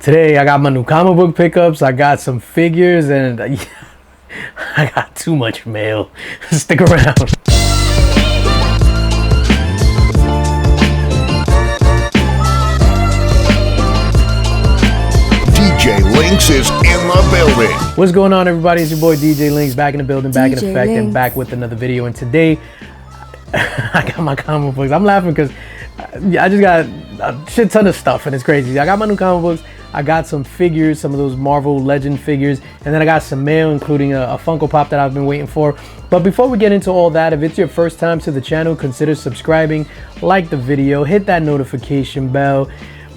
Today I got my new comic book pickups, I got some figures, and I got too much mail. Stick around. DJ Links is in the building. What's going on, everybody? It's your boy DJ Links, back in the building, back in effect, and back with another video. And today I got my comic books. I'm laughing because I just got a shit ton of stuff and it's crazy. I got my new comic books, I got some figures, some of those Marvel Legend figures, and then I got some mail, including a Funko Pop that I've been waiting for. But before we get into all that, if it's your first time to the channel, consider subscribing, like the video, hit that notification bell.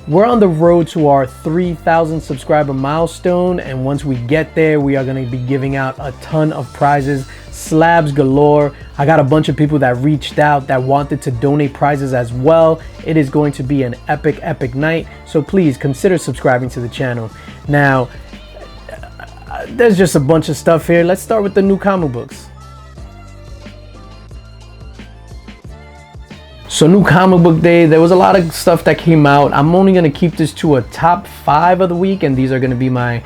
We're on the road to our 3,000 subscriber milestone, and once we get there, we are going to be giving out a ton of prizes, slabs galore. I got a bunch of people that reached out that wanted to donate prizes as well. It is going to be an epic night, so please consider subscribing to the channel. Now, there's just a bunch of stuff here. Let's start with the new comic books. So new comic book day, there was a lot of stuff that came out. I'm only going to keep this to a top 5 of the week, and these are going to be my,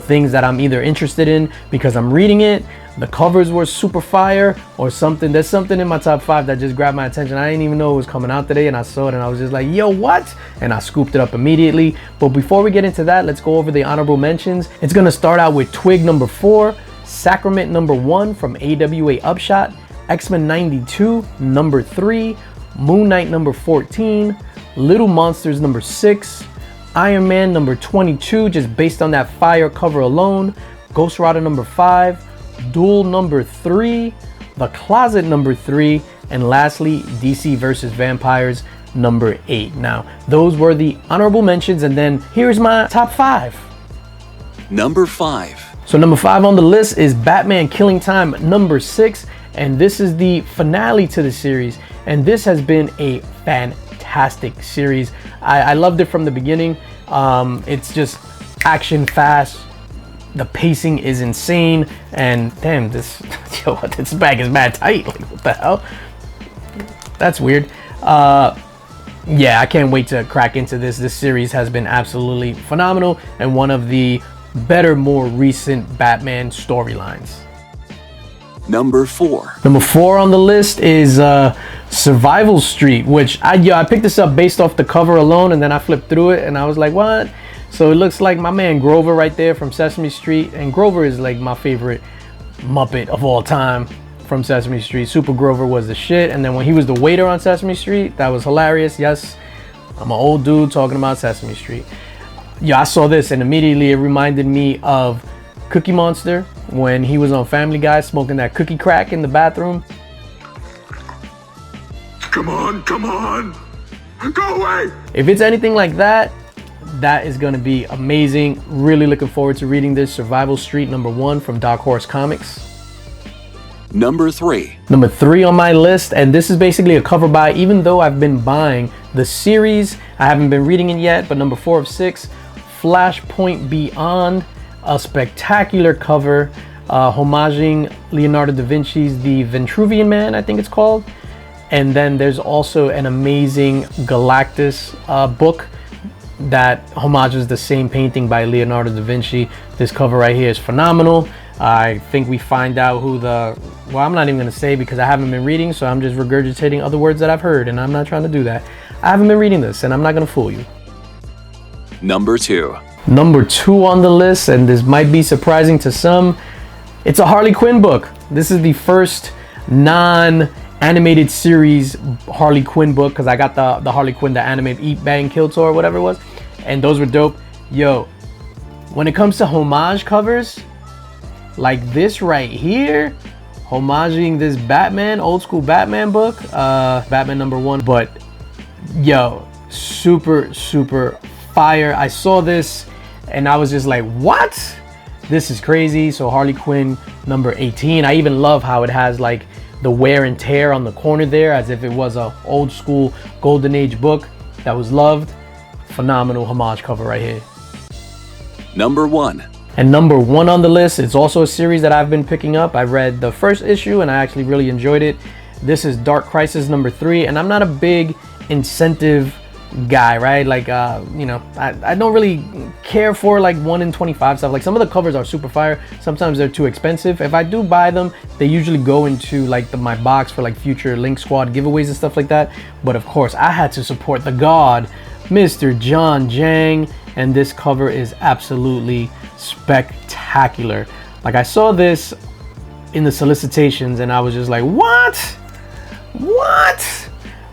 things that I'm either interested in because I'm reading it, the covers were super fire, or something. There's something in my top 5 that just grabbed my attention. I didn't even know it was coming out today, and I saw it and I was just like, yo, what? And I scooped it up immediately. But before we get into that, let's go over the honorable mentions. It's going to start out with Twig number 4, Sacrament number 1 from AWA Upshot, X-Men 92 number 3, Moon Knight number 14, Little Monsters number 6, Iron Man number 22, just based on that fire cover alone, Ghost Rider number 5, Duel number 3, The Closet number 3, and lastly, DC vs. Vampires number 8. Now, those were the honorable mentions, and then here's my top 5. Number 5. So number 5 on the list is Batman Killing Time number 6, and this is the finale to the series, and this has been a fantastic series. I loved it from the beginning. It's just action fast, the pacing is insane, and damn, this bag is mad tight. Like, what the hell? That's weird. Yeah, I can't wait to crack into this. This series has been absolutely phenomenal and one of the better, more recent Batman storylines. Number 4. Number 4 on the list is Survival Street, which I picked this up based off the cover alone, and then I flipped through it and I was like, what? So it looks like my man Grover right there from Sesame Street, and Grover is like my favorite Muppet of all time from Sesame Street. Super Grover was the shit, and then when he was the waiter on Sesame Street, that was hilarious. Yes, I'm an old dude talking about Sesame Street. Yeah, I saw this and immediately it reminded me of Cookie Monster when he was on Family Guy smoking that cookie crack in the bathroom. Come on, go away! If it's anything like that, that is going to be amazing. Really looking forward to reading this. Survival Street number 1 from Dark Horse Comics. Number 3. Number 3 on my list, and this is basically a cover buy, even though I've been buying the series. I haven't been reading it yet, but number 4 of 6, Flashpoint Beyond. A spectacular cover, homaging Leonardo da Vinci's The Vitruvian Man, I think it's called. And then there's also an amazing Galactus book that homages the same painting by Leonardo da Vinci. This cover right here is phenomenal. I think we find out who well, I'm not even going to say because I haven't been reading, so I'm just regurgitating other words that I've heard, and I'm not trying to do that. I haven't been reading this, and I'm not going to fool you. Number 2. Number 2 on the list, and this might be surprising to some, it's a Harley Quinn book. This is the first non-animated series Harley Quinn book, because I got the Harley Quinn, the anime Eat, Bang, Kill Tour, or whatever it was, and those were dope. Yo, when it comes to homage covers, like this right here, homaging this Batman, old school Batman book, Batman number 1, but yo, super fire. I saw this and I was just like, what? This is crazy. So Harley Quinn number 18. I even love how it has like the wear and tear on the corner there, as if it was a old school golden age book that was loved. Phenomenal homage cover right here. Number 1. And number 1 on the list, it's also a series that I've been picking up. I read the first issue and I actually really enjoyed it. This is Dark Crisis number 3, and I'm not a big incentive guy, right? Like you know, I don't really care for like 1 in 25 stuff. Like some of the covers are super fire, sometimes they're too expensive. If I do buy them, they usually go into like my box for like future Link Squad giveaways and stuff like that. But of course I had to support the god, Mr. John Jang, and this cover is absolutely spectacular. Like I saw this in the solicitations and I was just like, what?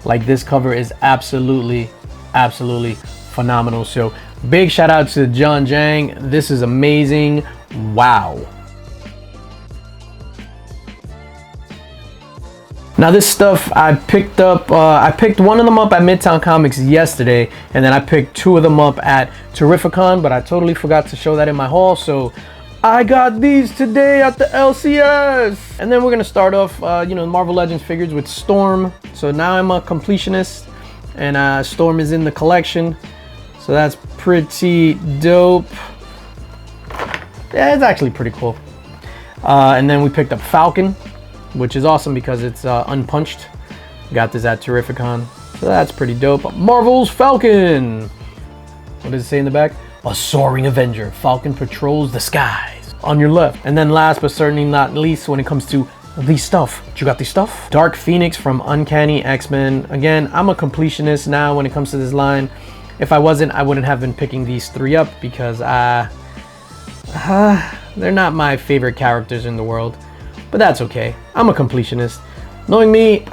Like this cover is absolutely phenomenal. So big shout out to John Jang. This is amazing. Wow. Now this stuff I picked up, I picked one of them up at Midtown Comics yesterday, and then I picked 2 of them up at Terrificon, but I totally forgot to show that in my haul, so I got these today at the LCS. And then we're gonna start off, you know, Marvel Legends figures with Storm. So now I'm a completionist, and Storm is in the collection, so that's pretty dope. Yeah, it's actually pretty cool. And then we picked up Falcon, which is awesome because it's unpunched. Got this at Terrificon, so that's pretty dope. Marvel's Falcon. What does it say in the back? A soaring Avenger. Falcon patrols the skies. On your left. And then last but certainly not least, when it comes to the stuff, you got the stuff? Dark Phoenix from Uncanny X-Men. Again, I'm a completionist now when it comes to this line. If I wasn't, I wouldn't have been picking these 3 up because they're not my favorite characters in the world. But that's okay. I'm a completionist. Knowing me,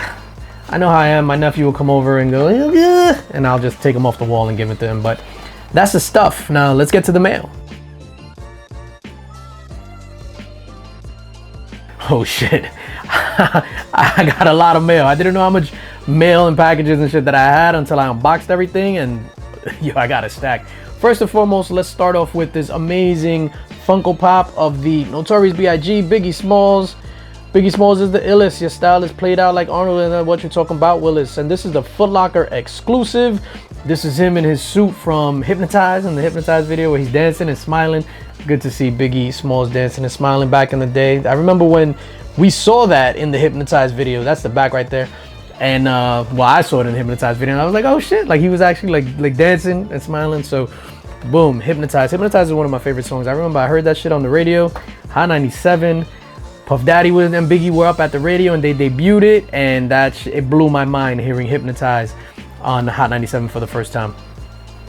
I know how I am. My nephew will come over and go, "Ugh," and I'll just take him off the wall and give it to him. But that's the stuff. Now let's get to the mail. Oh shit. I got a lot of mail. I didn't know how much mail and packages and shit that I had until I unboxed everything, and yo, I got a stack. First and foremost, let's start off with this amazing Funko Pop of the Notorious B.I.G. Biggie Smalls. Biggie Smalls is the illest. Your style is played out like Arnold, and what you're talking about, Willis. And this is the Foot Locker exclusive. This is him in his suit from Hypnotize, in the Hypnotize video where he's dancing and smiling. Good to see Biggie Smalls dancing and smiling back in the day. I remember when we saw that in the Hypnotize video. That's the back right there. And well, I saw it in the Hypnotize video and I was like, oh shit, like he was actually like dancing and smiling. So boom, Hypnotize. Hypnotize is one of my favorite songs. I remember I heard that shit on the radio, Hot 97. Puff Daddy and Biggie were up at the radio and they debuted it, and it blew my mind hearing Hypnotize on Hot 97 for the first time.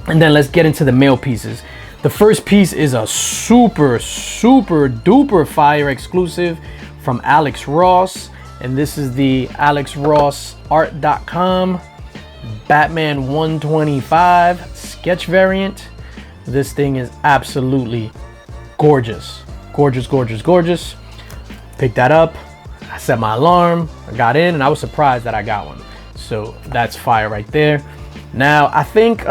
And then let's get into the mail pieces. The first piece is a super duper fire exclusive from Alex Ross, and this is the AlexRossArt.com Batman 125 sketch variant. This thing is absolutely gorgeous. Gorgeous. Picked that up, I set my alarm, I got in, and I was surprised that I got one. So that's fire right there. Now I think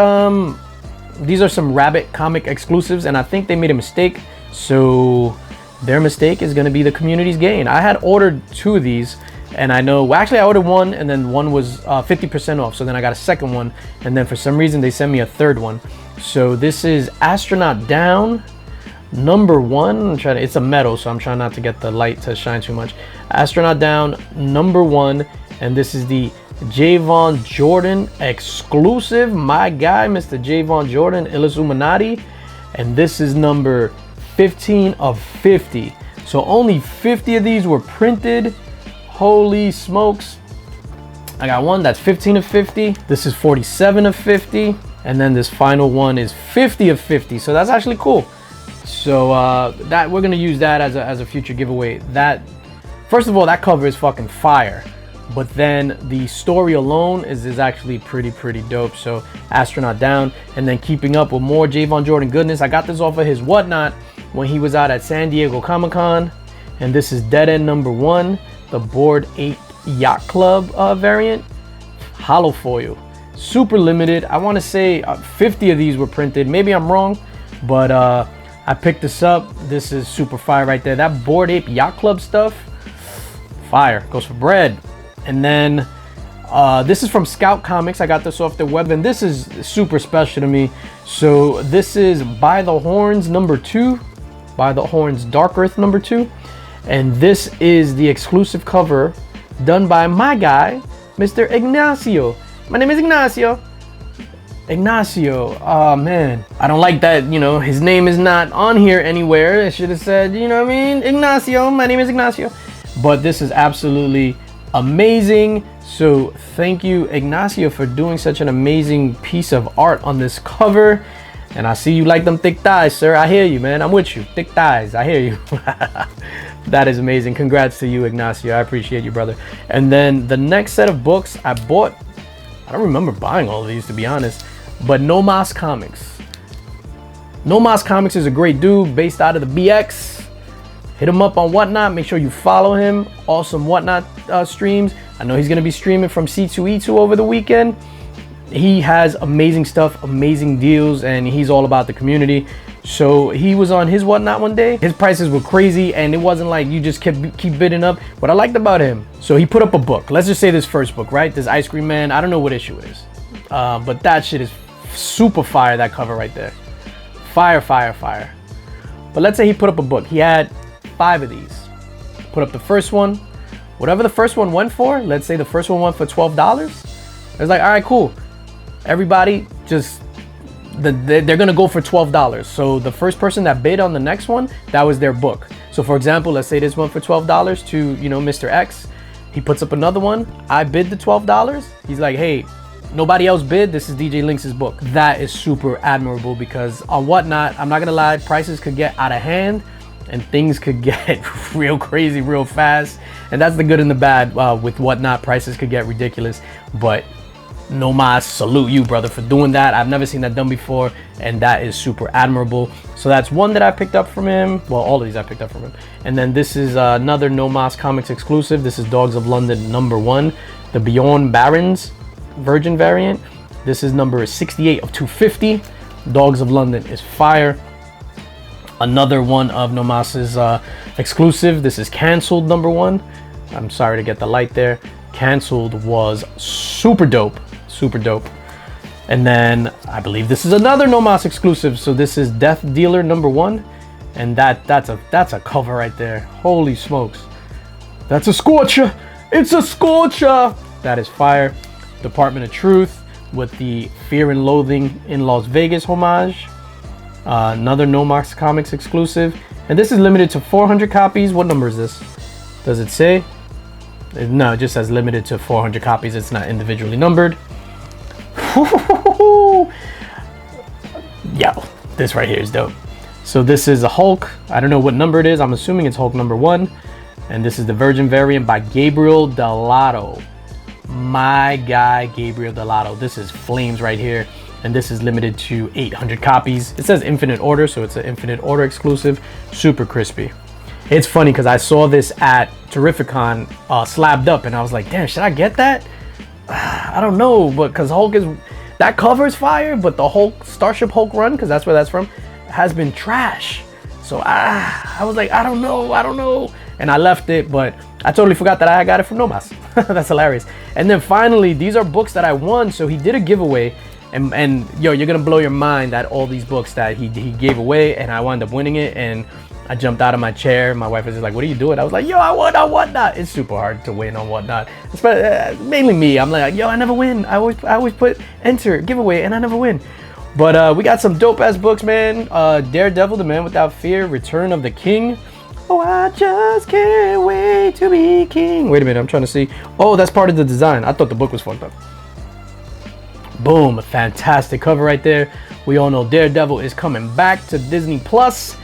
these are some Rabbit comic exclusives, and I think they made a mistake, so their mistake is going to be the community's gain. I had ordered 2 of these, and I know, well, actually I ordered 1, and then 1 was 50% off, so then I got a second one, and then for some reason they sent me a 3rd one. So this is Astronaut Down number 1. It's a metal, so I'm trying not to get the light to shine too much. Astronaut Down number 1, and this is the Javon Jordan exclusive. My guy, Mr. Javon Jordan, Illuminati, and this is number 15 of 50. So only 50 of these were printed. Holy smokes. I got one that's 15 of 50. This is 47 of 50, and then this final one is 50 of 50. So that's actually cool. So that we're gonna use that as a future giveaway. That, first of all, that cover is fucking fire, but then the story alone is actually pretty dope. So Astronaut Down, and then keeping up with more Javon Jordan goodness. I got this off of his Whatnot when he was out at San Diego Comic-Con, and this is Dead End number 1, the Bored Ape Yacht Club variant, hollow foil, super limited. I want to say 50 of these were printed. Maybe I'm wrong, but I picked this up. This is super fire right there. That Bored Ape Yacht Club stuff, fire, goes for bread. And then this is from Scout Comics. I got this off their web, and this is super special to me. So this is By the Horns number 2, By the Horns Dark Earth number 2, and this is the exclusive cover done by my guy, Mr. Ignacio. My name is Ignacio. Ignacio. Oh man, I don't like that, you know, his name is not on here anywhere. It should have said, you know what I mean, Ignacio, my name is Ignacio. But this is absolutely amazing. So thank you, Ignacio, for doing such an amazing piece of art on this cover. And I see you like them thick thighs, sir. I hear you, man. I'm with you. Thick thighs. I hear you. That is amazing. Congrats to you, Ignacio. I appreciate you, brother. And then the next set of books I bought, I don't remember buying all of these, to be honest, but No Mas Comics. No Mas Comics is a great dude based out of the BX. Hit him up on Whatnot. Make sure you follow him. Awesome Whatnot streams. I know he's going to be streaming from C2E2 over the weekend. He has amazing stuff, amazing deals, and he's all about the community. So he was on his Whatnot one day. His prices were crazy, and it wasn't like you just keep bidding up. What I liked about him, so he put up a book. Let's just say this first book, right? This Ice Cream Man. I don't know what issue it is, but that shit is super fire. That cover right there, fire, fire, fire. But let's say he put up a book. He had 5 of these. Put up the first one. Whatever the first one went for, let's say the first one went for $12. It's like, all right, cool. Everybody just, they're gonna go for $12. So the first person that bid on the next one, that was their book. So for example, let's say this one for $12 to, you know, Mr. X. He puts up another one. I bid the $12. He's like, hey, nobody else bid. This is DJ Lynx's book. That is super admirable because on Whatnot, I'm not gonna lie, prices could get out of hand and things could get real crazy real fast. And that's the good and the bad with Whatnot. Prices could get ridiculous, but No Mas, salute you, brother, for doing that. I've never seen that done before, and that is super admirable. So that's one that I picked up from him. Well, all of these I picked up from him. And then this is another No Mas Comics exclusive. This is Dogs of London #1, the Beyond Barons Virgin variant. This is number 68 of 250. Dogs of London is fire. Another one of No Mas's exclusive. This is Cancelled #1. I'm sorry to get the light there. Cancelled was super dope. Super dope. And then I believe this is another No Mas exclusive. So this is Death Dealer #1. And that's a cover right there. Holy smokes. That's a scorcher. It's a scorcher. That is fire. Department of Truth with the Fear and Loathing in Las Vegas homage. Another No Mas Comics exclusive. And this is limited to 400 copies. What number is this? Does it say? No, it just says limited to 400 copies. It's not individually numbered. Yo, this right here is dope. So this is a HAAWK. I don't know what number it is. I'm assuming it's HAAWK #1. And this is the Virgin variant by Gabriel Delato. My guy, Gabriel Delato. This is Flames right here. And this is limited to 800 copies. It says Infinite Order, so it's an Infinite Order exclusive. Super crispy. It's funny because I saw this at Terrificon slabbed up, and I was like, damn, should I get that? I don't know, but because HAAWK is, that cover is fire, but the HAAWK, Starship HAAWK run, because that's where that's from, has been trash. So I was like, I don't know. And I left it, but I totally forgot that I got it from No Mas. That's hilarious. And then finally, these are books that I won. So he did a giveaway. And yo, you're gonna blow your mind at all these books that he gave away, and I wound up winning it. And I jumped out of my chair. My wife was just like, what are you doing? I was like, yo, I won on Whatnot. It's super hard to win on Whatnot. Mainly me. I'm like, yo, I never win. I always put enter, giveaway, and I never win. But we got some dope ass books, man. Daredevil, The Man Without Fear, Return of the King. Oh, I just can't wait to be king. Wait a minute, I'm trying to see. Oh, that's part of the design. I thought the book was fucked up. Boom, a fantastic cover right there. We all know Daredevil is coming back to Disney Plus.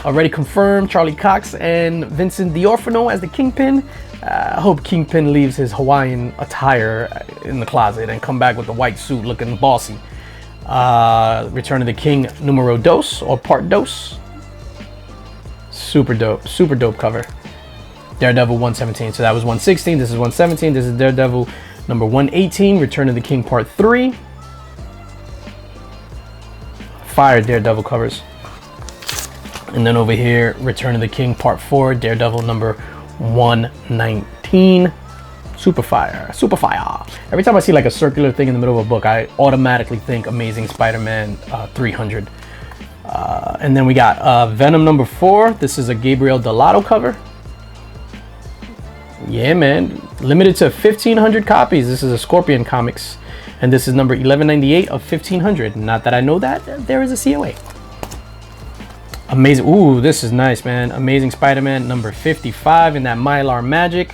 Already confirmed, Charlie Cox and Vincent D'Onofrio as the Kingpin. I hope Kingpin leaves his Hawaiian attire in the closet and come back with the white suit looking bossy. Return of the King numero dos, or part dos. Super dope cover. Daredevil 117, so that was 116, this is 117, this is Daredevil number 118, Return of the King part 3. Fire Daredevil covers. And then over here, Return of the King part 4, Daredevil number 119. Super fire, super fire. Every time I see like a circular thing in the middle of a book, I automatically think Amazing Spider-Man 300. And then we got Venom number 4. This is a Gabriel Delato cover. Yeah, man. Limited to 1,500 copies. This is a Scorpion Comics And this is number 1198 of 1500. Not that I know that there is a COA. Amazing. Ooh, this is nice, man. Amazing Spider-Man number 55 in that Mylar Magic.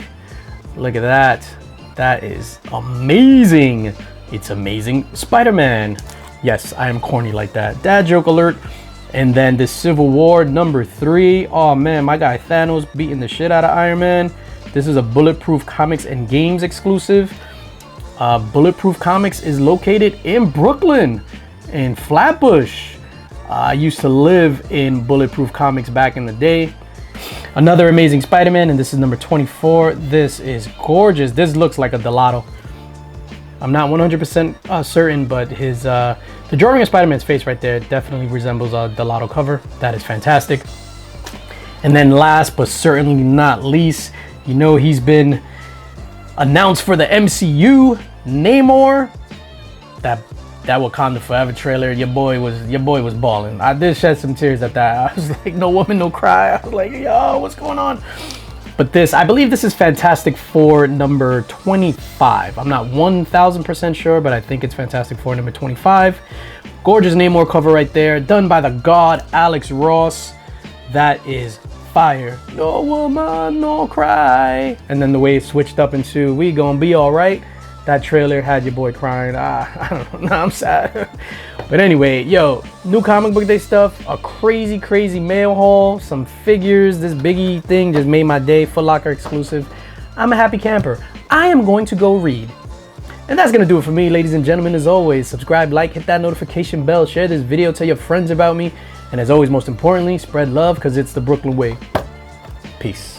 Look at that. That is amazing. It's Amazing Spider-Man. Yes, I am corny like that. Dad joke alert. And then the Civil War number 3. Oh man, my guy Thanos beating the shit out of Iron Man. This is a Bulletproof Comics and Games exclusive. Bulletproof Comics is located in Brooklyn, in Flatbush. I used to live in Bulletproof Comics back in the day. Another Amazing Spider-Man, and this is number 24. This is gorgeous. This looks like a Delato. I'm not 100% certain, but his the drawing of Spider-Man's face right there definitely resembles a Delato cover. That is fantastic. And then last but certainly not least, you know he's been announced for the MCU, Namor. That Wakanda Forever trailer, your boy was balling. I did shed some tears at that. I was like, no woman, no cry. I was like, yo, what's going on? But this, I believe this is Fantastic Four number 25. I'm not 1000% sure, but I think it's Fantastic Four number 25. Gorgeous Namor cover right there, done by the god Alex Ross. That is fire. No woman, no cry. And then the way it switched up into We Gonna Be Alright. That trailer had your boy crying. I don't know, I'm sad. But anyway, yo, new comic book day stuff, a crazy mail haul, some figures. This Biggie thing just made my day. Foot Locker exclusive. I'm a happy camper. I am going to go read. And that's gonna do it for me, ladies and gentlemen. As always, subscribe, like, hit that notification bell, share this video, tell your friends about me. And as always, most importantly, spread love, because it's the Brooklyn way. Peace.